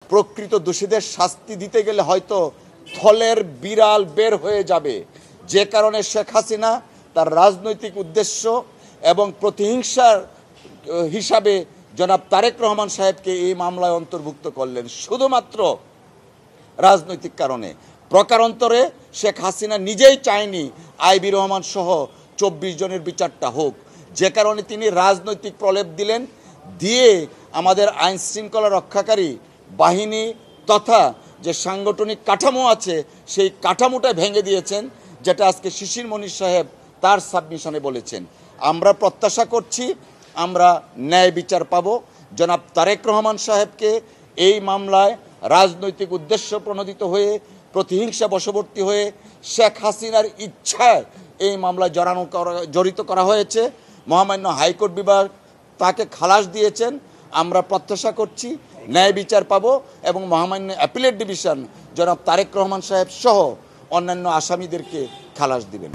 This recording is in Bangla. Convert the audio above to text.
প্রকৃত দোষীদের শাস্তি দিতে গেলে হয়তো থলের বিড়াল বের হয়ে যাবে। যে কারণে শেখ হাসিনা তার রাজনৈতিক উদ্দেশ্য এবং প্রতিহিংসার হিসাবে জনাব তারেক রহমান সাহেবকে এই মামলায় অন্তর্ভুক্ত করলেন শুধুমাত্র রাজনৈতিক কারণে। প্রকারান্তরে শেখ হাসিনা নিজেই চায়নি আইবি রহমান সহ 24 জনের বিচারটা হোক, যে কারণে তিনি রাজনৈতিক প্রলেপ দিলেন, দিয়ে আমাদের আইন শৃঙ্খলা রক্ষাকারী বাহিনী তথা যে সাংগঠনিক কাঠামো আছে সেই কাঠামোটা ভেঙে দিয়েছেন, যেটা আজকে শিশির মনির সাহেব তার সাবমিশনে বলেছেন। আমরা প্রত্যাশা করছি আমরা ন্যায় বিচার পাব। জনাব তারেক রহমান সাহেবকে এই মামলায় রাজনৈতিক উদ্দেশ্য প্রণোদিত হয়ে প্রতিহিংসা বশবর্তী হয়ে শেখ হাসিনার ইচ্ছায় এই মামলায় জড়িত করা হয়েছে। মহামান্য হাইকোর্ট বিভাগ তাকে খালাস দিয়েছেন। আমরা প্রত্যাশা করছি ন্যায় বিচার পাব এবং মহামান্য অ্যাপিলেট ডিভিশন জনাব তারেক রহমান সাহেব সহ অন্যান্য আসামিদেরকে খালাস দিবেন।